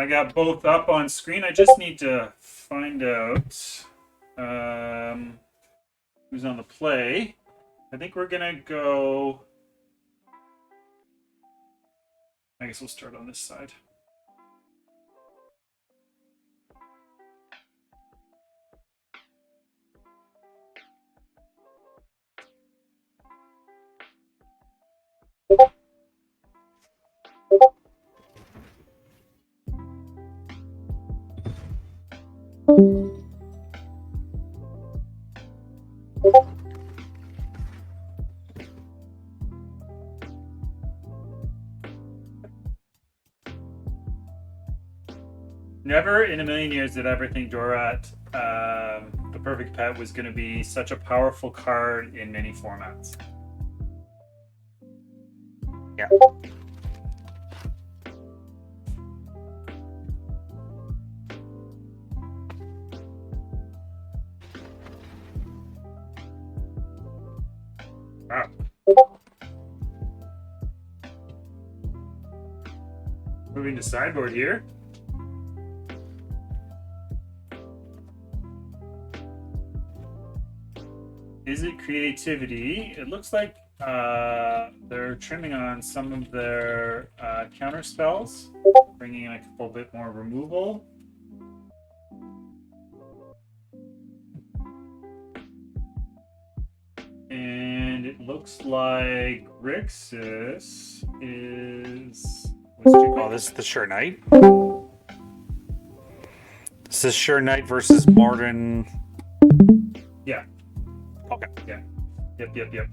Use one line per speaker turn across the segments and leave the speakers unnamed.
got both up on screen. I just need to find out who's on the play. I think we're gonna go. I guess we'll start on this side. Never in a million years did I ever think Dorat, the perfect pet, was going to be such a powerful card in many formats.
Yeah.
Wow. Moving to sideboard here. Is it creativity? It looks like they're trimming on some of their counter spells, bringing in a couple bit more removal. And it looks like Grixis is.
Oh, this is the Sure Knight. This is Sure Knight versus Modern.
Yeah.
Okay.
Yeah. Yep.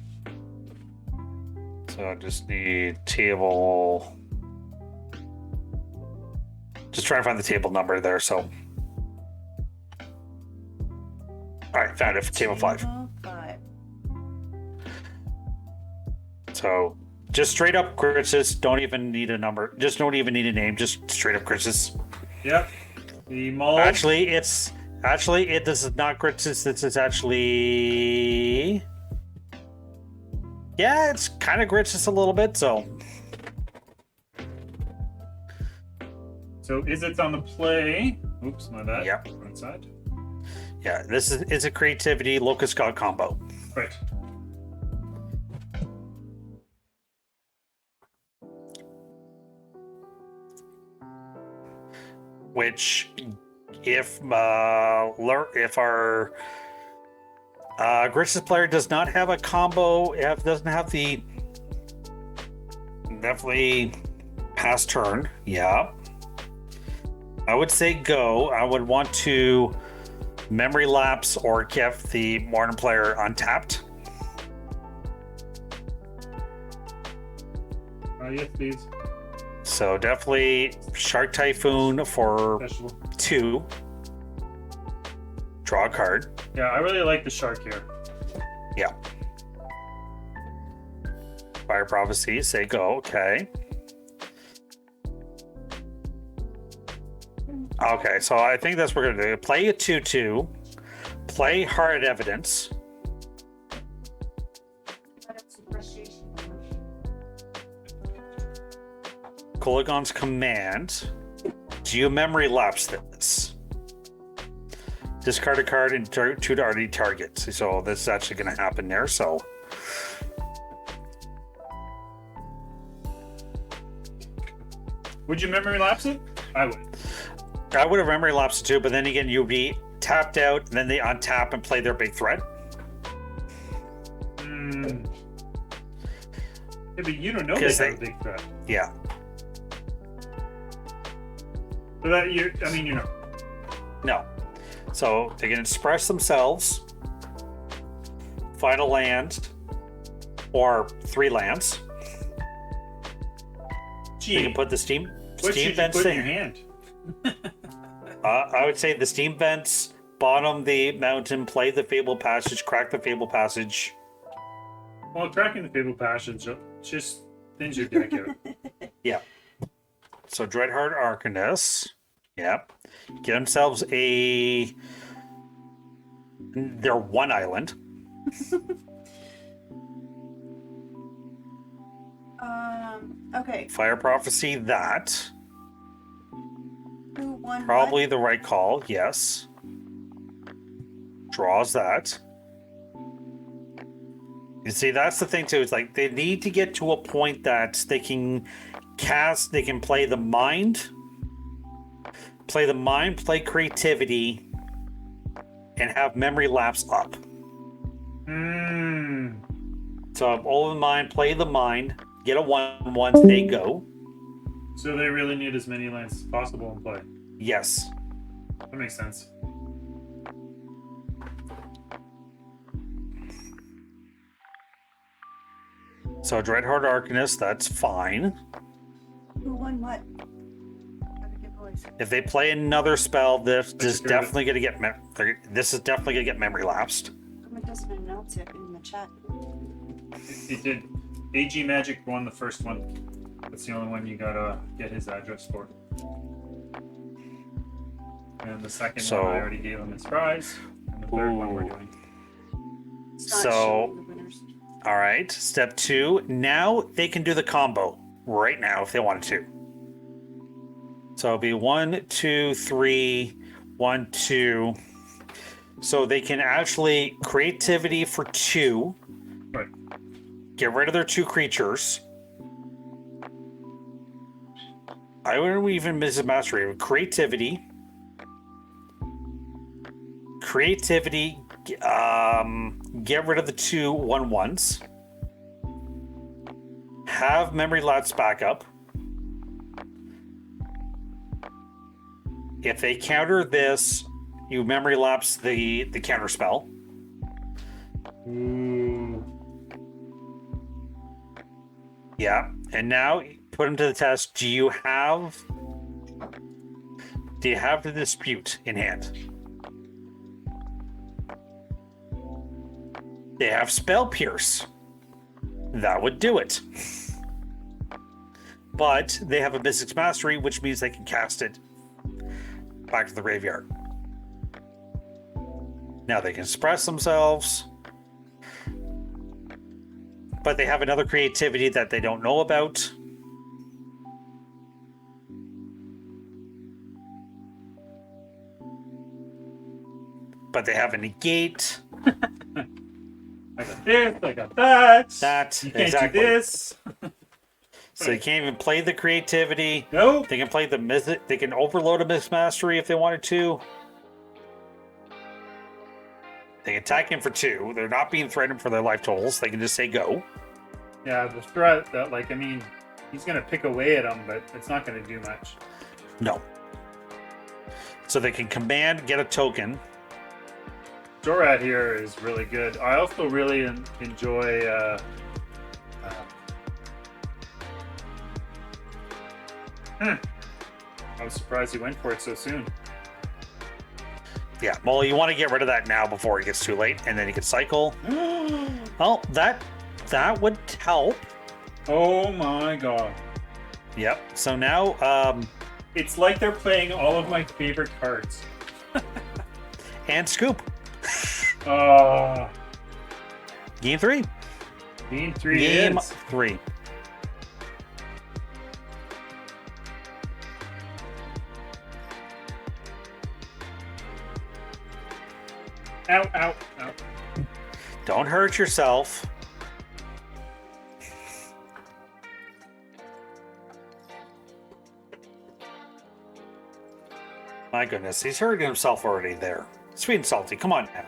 So I just need table. Just trying to find the table number there. So, all right, found it for table 5. So just straight up Grixis. Don't even need a number. Just don't even need a name. Just straight up Grixis.
Yep. The mold.
Actually, this is not Grixis. This is actually. Yeah, it's kind of Grixis a little bit. So
is it on the play? Oops, my bad.
Yep.
Right side.
Yeah, this is a creativity Locust God combo.
Right.
Which, if our Grixis player does not have a combo, doesn't have the definitely pass turn, yeah, I would say go. I would want to memory lapse or get the modern player untapped.
Yes, please.
So definitely Shark Typhoon for
Special.
2. Draw a card.
Yeah, I really like the shark here.
Yeah. Fire Prophecy, say go. Okay. Okay, so I think that's what we're going to do. Play a 2/2. Play Hard Evidence. Koligon's Command. Do you memory lapse this? Discard a card and 2 to already target. So this is actually going to happen there. So
would you memory lapse it? I would.
I would have memory lapsed it too, but then again, you'd be tapped out, and then they untap and play their big threat.
Yeah, but you don't know they have a big threat.
Yeah.
So that you know.
No. So they can express themselves, find a land, or 3 lands.
Gee,
You can put the steam
what should you
vents
put in
in.
your hand?
I would say the steam vents, bottom the mountain, play the Fable Passage, crack the Fable Passage.
Well, cracking the Fable Passage just thins your deck out.
Yeah. So Dreadheart Arcanist. Yep. Get themselves their 1 island.
Okay.
Fire Prophecy that. Probably the right call, yes. Draws that. You see, that's the thing too. It's like they need to get to a point that they can they can play the mind, play creativity, and have memory lapse up. So all of the mind, play the mind, get a 1/1, stay go.
So they really need as many lands as possible in play.
Yes.
That makes sense.
So Dreadheart Arcanist, that's fine.
Who won what? Gotta get boys.
If they play another spell, this is
agree with-
definitely going to get this is definitely going to get memory lapsed.
Someone doesn't announce it in the chat.
It did. AG Magic won the first one. That's the only one you gotta get his address for. And the second
So-
one I already gave him his prize. And the third one we're doing.
It's not
So-
showing the winners.
All right, step 2. Now they can do the combo right now if they wanted to. So it'll be 1, 2, 3, 1, 2. So they can actually creativity for 2.
Right.
Get rid of their 2 creatures. I wouldn't even miss a mastery. Creativity. Creativity. Get rid of the 2 1/1s. Have memory lapse backup. If they counter this, you memory lapse the counter spell.
Ooh.
Yeah, and now put them to the test. Do you have the dispute in hand? They have spell pierce. That would do it. But they have a Mystic's Mastery, which means they can cast it back to the graveyard. Now they can express themselves. But they have another creativity that they don't know about. But they have a negate.
I got this, I got that.
That,
You can't
exactly.
do this.
So you can't even play the creativity.
Nope.
They can play they can overload a Mystic Mastery if they wanted to. They can attack him for 2. They're not being threatened for their life totals. They can just say go.
Yeah, the threat that, like, I mean, he's gonna pick away at him, but it's not gonna do much.
No. So they can command, get a token.
Jorat here is really good. I also really enjoy. I was surprised he went for it so soon.
Yeah, well, you want to get rid of that now before it gets too late, and then you can cycle. Well, that would help.
Oh my god.
Yep. So now,
It's like they're playing all of my favorite cards.
and scoop. Game 3.
Game 3
Game
is.
3.
Ow, ow, ow.
Don't hurt yourself. My goodness, he's hurting himself already there. Sweet and salty, come on now.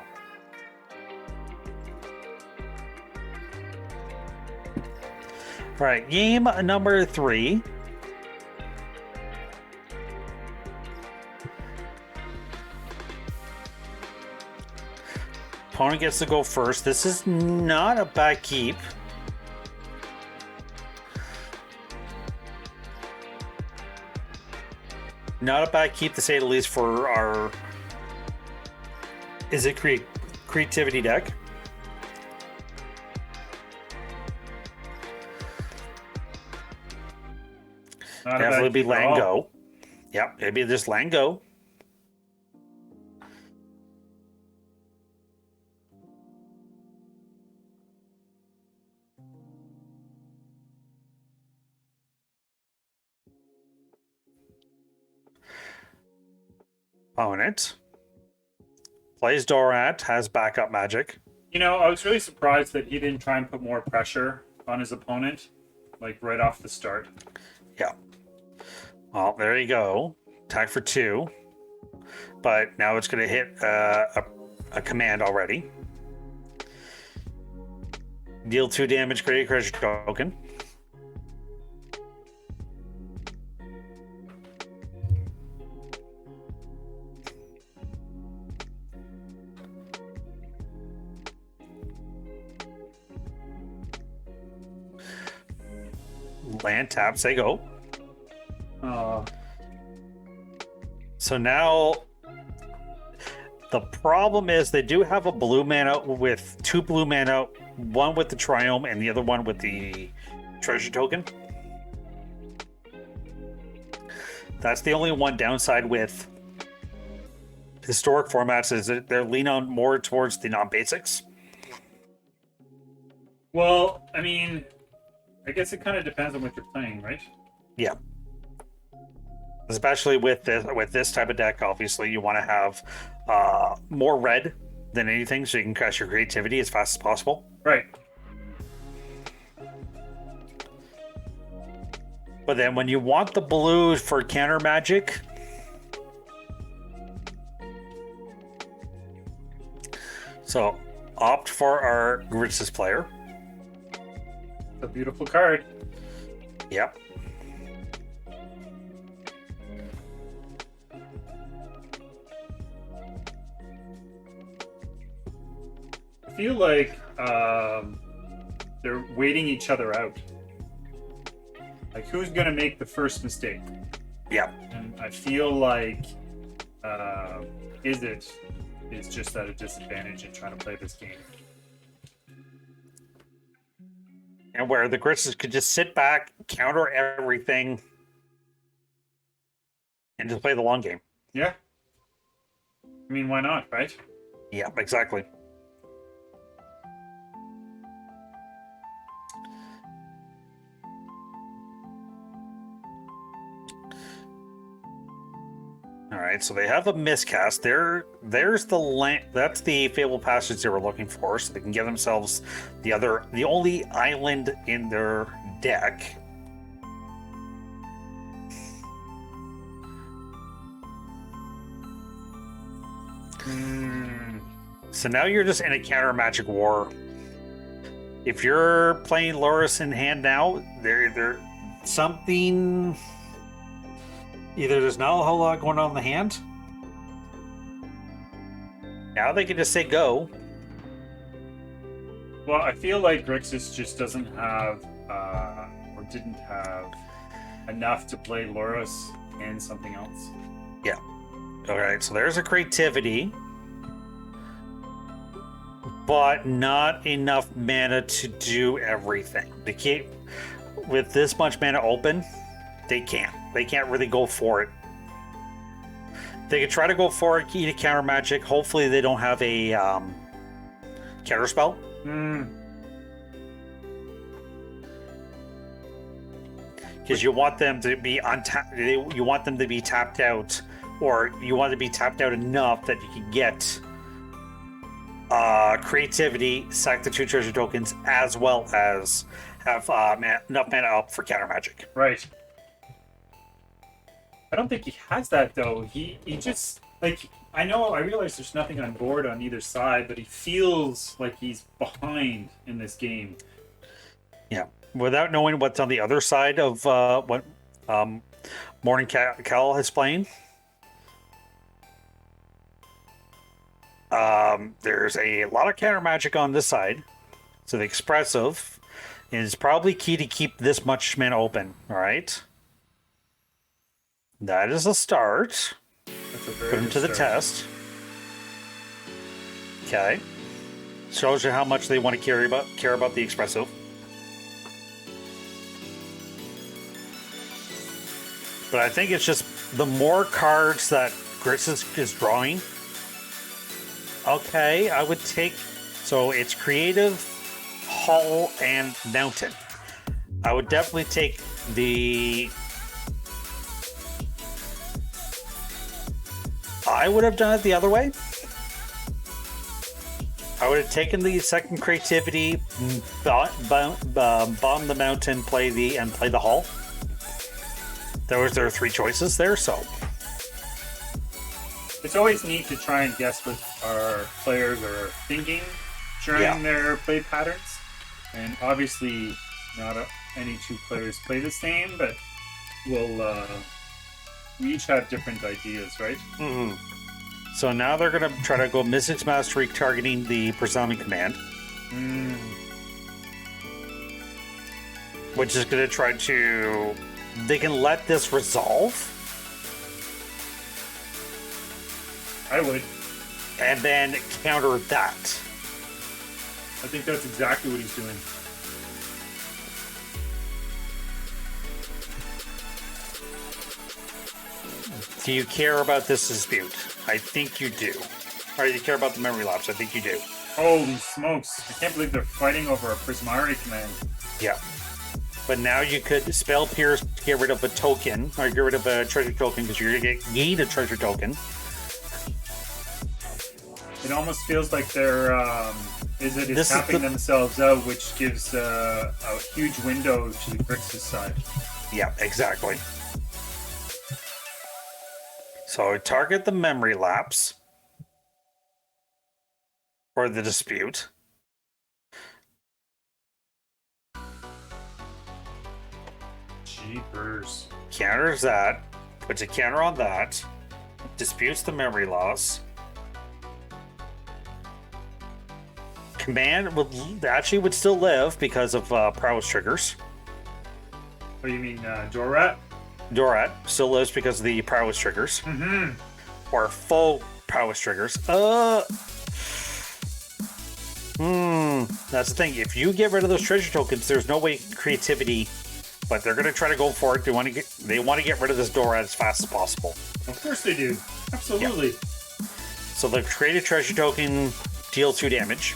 All right, game number 3. Opponent gets to go first. This is not a bad keep. Not a bad keep to say the least for our. Is it creativity deck?
Not a
Definitely
bad
be
keep at all.
Lango. Yep, it'd be just Lango. opponent. Plays Dorat, has backup magic.
You know, I was really surprised that he didn't try and put more pressure on his opponent, like right off the start.
Yeah. Well, there you go. Attack for 2. But now it's going to hit a command already. Deal 2 damage, create a treasure token. Land taps, they go. So now the problem is they do have a blue mana with 2 blue mana, one with the Triome and the other one with the treasure token. That's the only one downside with historic formats, is that they're leaning on more towards the non-basics.
Well, I mean, I guess it kind of depends on what you're playing, right?
Yeah. Especially with this type of deck, obviously you want to have more red than anything, so you can crush your creativity as fast as possible.
Right.
But then when you want the blue for counter magic, so opt for our Grixis player.
A beautiful card.
Yep.
I feel like they're waiting each other out. Like, who's gonna make the first mistake?
Yep.
And I feel like is just at a disadvantage in trying to play this game.
And where the Grixis could just sit back, counter everything, and just play the long game.
Yeah. I mean, why not, right?
Yeah, exactly. All right, so they have a miscast. There's the land. That's the Fable Passage they were looking for, so they can give themselves the only island in their deck. So now you're just in a counter magic war. If you're playing Loris in hand now, there something. Either there's not a whole lot going on in the hand. Now they can just say go.
Well, I feel like Grixis just doesn't have, or didn't have, enough to play Loris and something else.
Yeah. All right, so there's a creativity, but not enough mana to do everything. They can't, with this much mana open, they can't. They can't really go for it. They could try to go for it, eat a counter magic. Hopefully they don't have a counter spell. Because you want them to be you want them to be tapped out, or you want to be tapped out enough that you can get creativity, sack the 2 treasure tokens, as well as have enough mana up for counter magic.
Right. I don't think he has that, though. He just, like, I realize there's nothing on board on either side, but he feels like he's behind in this game.
Yeah. Without knowing what's on the other side of what Morning Cal is playing, there's a lot of counter magic on this side. So the expressive is probably key to keep this much mana open. All right. That is a start.
That's a very
Put him
good
to the
start.
test. Okay. Shows you how much they want to care about the expressive. But I think it's just the more cards that Grixis is drawing. Okay, I would take. So it's creative, Hull, and Mountain. I would definitely take the I would have done it the other way. I would have taken the second creativity, bomb the mountain, play the hall. There are 3 choices there, so
It's always neat to try and guess what our players are thinking during their play patterns. And obviously, not any 2 players play the same, but we each have different ideas, right?
Mm-hmm. So now they're going to try to go Mystics Mastery targeting the Presuming Command. Which is going to try to... They can let this resolve.
I would.
And then counter that.
I think that's exactly what he's doing.
Do you care about this dispute? I think you do. Or do you care about the memory lapse? I think you do.
Holy smokes. I can't believe they're fighting over a Prismari command.
Yeah. But now you could spell Pierce to get rid of a token, or get rid of a treasure token, because you're going to gain a treasure token.
It almost feels like they're tapping themselves out, which gives a huge window to the Grixis side.
Yeah, exactly. So target the memory lapse or the dispute.
Jeepers.
Counters that, puts a counter on that, disputes the memory loss. Command would still live because of prowess triggers.
What do you mean, Dorat?
Dorat still lives because of the prowess triggers.
Mm-hmm.
Or full prowess triggers. That's the thing. If you get rid of those treasure tokens, there's no way creativity. But they're going to try to go for it. They want to get rid of this Dorat as fast as possible.
Of course they do. Absolutely.
Yeah. So the created treasure token deals 2 damage.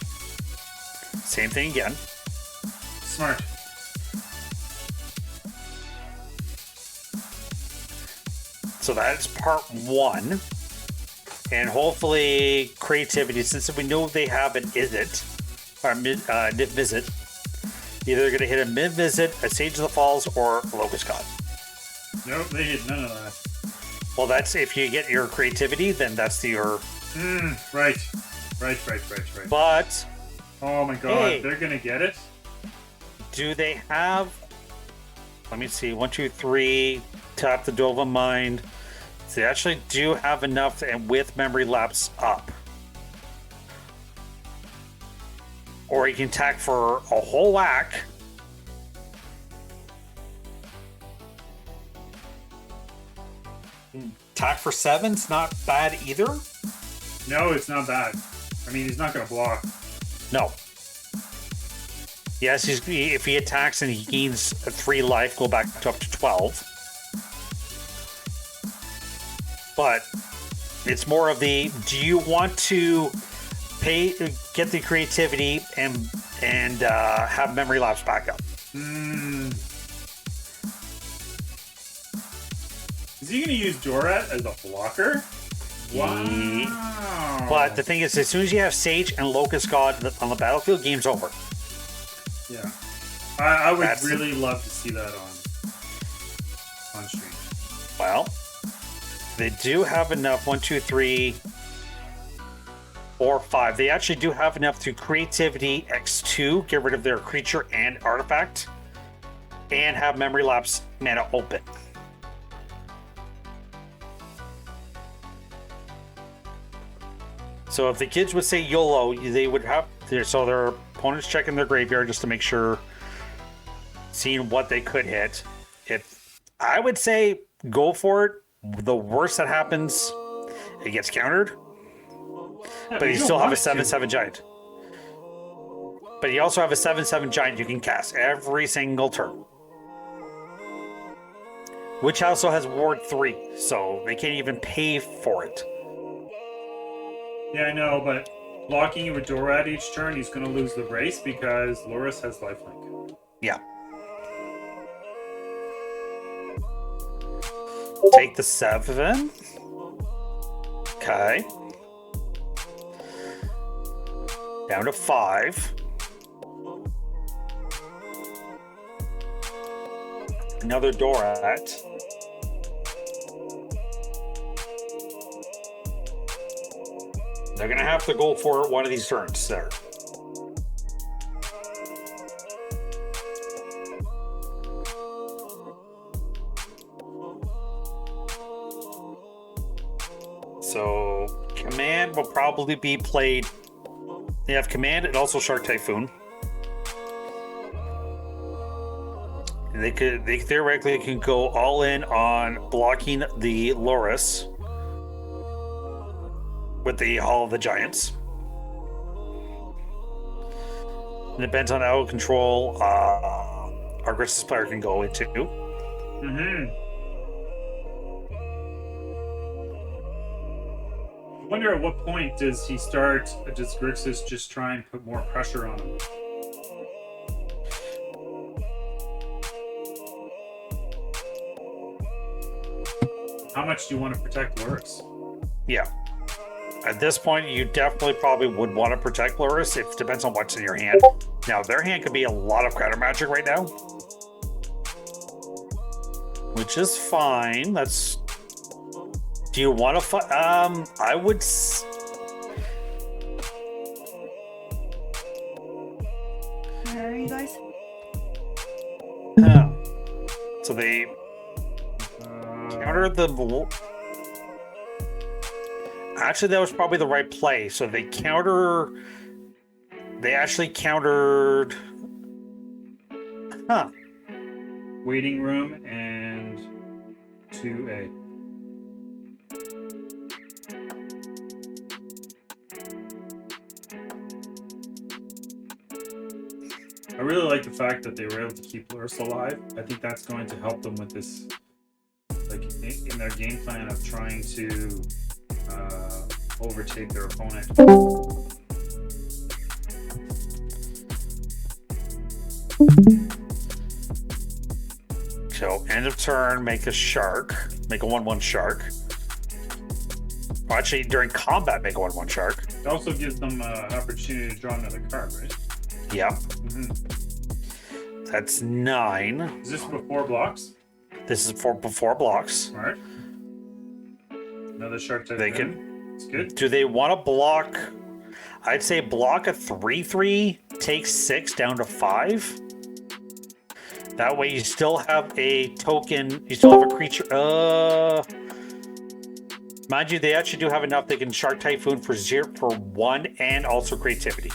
Same thing again.
Smart.
So that is part 1. And hopefully creativity, since we know they have an mid-visit, either going to hit a mid-visit, a Sage of the Falls, or a Locust God.
Nope, they hit none of that.
Well, that's if you get your creativity, then that's your...
Right.
But...
Oh my god, they're going to get it?
Do they have... Let me see. 1, 2, 3. Tap the Dova Mind. They actually do have enough, and with memory lapse up. Or you can attack for a whole whack. Attack for 7's not bad either.
No, it's not bad. I mean, he's not going to block.
No. Yes, if he attacks and he gains 3 life, go back to up to 12. But it's more of the, do you want to get the creativity and have memory lapse back up?
Is he going to use Dorat as a blocker? Wow.
But the thing is, as soon as you have Sage and Locust God on the battlefield, game's over.
Yeah. I would really love to see that on stream.
Well, they do have enough. 1, 2, 3, 4, 5. They actually do have enough to creativity X2, get rid of their creature and artifact, and have memory lapse mana open. So if the kids would say YOLO, they would have their opponents checking their graveyard just to make sure, seeing what they could hit. If I would say go for it. The worst that happens, it gets countered.
Yeah,
but you still have a 7/7 giant. But you also have a 7/7 giant you can cast every single turn. Which also has Ward 3, so they can't even pay for it.
Yeah, I know, but blocking you with Dorat each turn, he's going to lose the race because Loris has lifelink.
Yeah. Take the 7. Okay. Down to 5. Another Dorat. They're going to have to go for one of these turns there. So, Command will probably be played. They have Command and also Shark Typhoon. And they theoretically can go all in on blocking the Loris with the Hall of the Giants. It depends on how control our Gris's player can go into.
Mm-hmm. I wonder at what point does Grixis just try and put more pressure on him? How much do you want to protect Loris?
Yeah. At this point, you definitely probably would want to protect Loris. It depends on what's in your hand. Now, their hand could be a lot of counter magic right now, which is fine. That's. Do you want to fight? I would.
Where are you guys?
So they countered the. Actually, that was probably the right play. So they actually countered. Huh.
Waiting room and 2A. I really like the fact that they were able to keep Loris alive. I think that's going to help them with this, like in their game plan of trying to overtake their opponent.
So end of turn, make a shark, make a 1/1 shark. Well, actually, during combat, make a 1/1 shark.
It also gives them an opportunity to draw another card, right?
Yeah.
Mm-hmm.
That's 9.
Is this before blocks?
This is before blocks.
All right. Another shark type.
They can.
It's good.
Do they want to block? I'd say block a 3/3, take 6 down to 5. That way, you still have a token. You still have a creature. Mind you, they actually do have enough. They can Shark Typhoon for 1 and also creativity.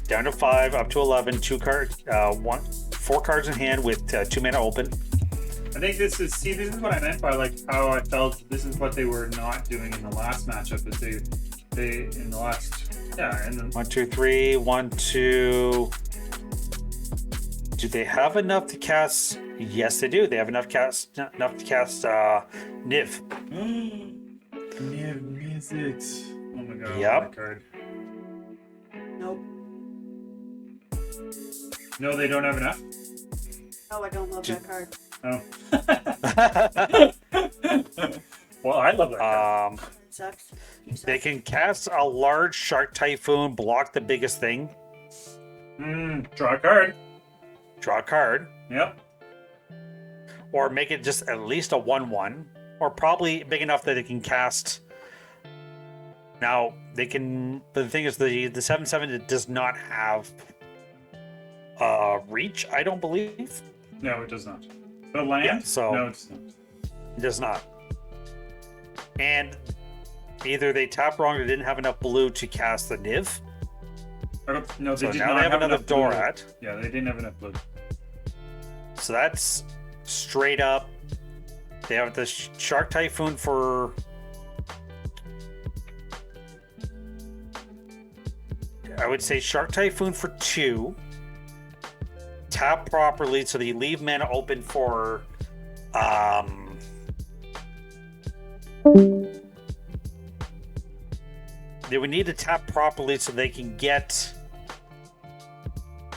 Down to 5, up to 11. 4 cards in hand with 2 mana open.
I think this is what I meant by like how I felt this is what they were not doing in the last matchup. Is they in the last and then
1, 2, 3, 1, 2. Do they have enough to cast? Yes, they do. They have enough to cast Niv.
Niv music. Oh my god!
Yep.
That card.
Nope.
No, they don't have enough.
Oh, I don't love that card.
Oh. Well, I love that card.
Sucks.
They can cast a large Shark Typhoon, block the biggest thing,
Draw a card.
draw a card,
Yep.
or make it just at least a 1/1, or probably big enough that they can cast. Now they can. But the thing is, the 7/7 it does not have reach. I don't believe
No, it does not. The land?
Yeah, so-
no, it's not.
it does not. And either they tap wrong or didn't have enough blue to cast the Niv.
No, they
So
did
now
not
they have another
enough blue.
Dorat.
Yeah, they didn't have enough blue.
So that's straight up. They have the Shark Typhoon for. I would say Shark Typhoon for 2. Tap properly so that you leave mana open for. They would need to tap properly so they can get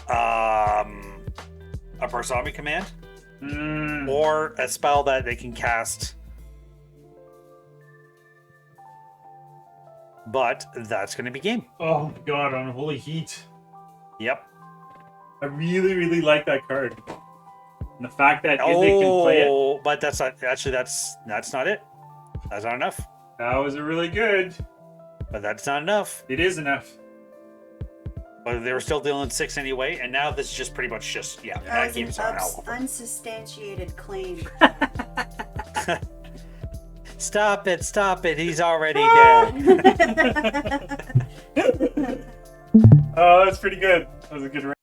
a Barzami command. or a spell that they can cast. But that's going to be game.
Oh my god, Unholy Heat.
Yep.
I really, really like that card. And the fact that if they can play it,
Oh, but that's not actually that's not it. That's not enough.
that was really good.
But that's not enough.
It is enough.
But they were still dealing 6 anyway, and now this is just pretty much just
That
that
was an
game's on out.
unsubstantiated claim.
Stop it! He's already dead.
Oh, that's pretty good. That was a good round.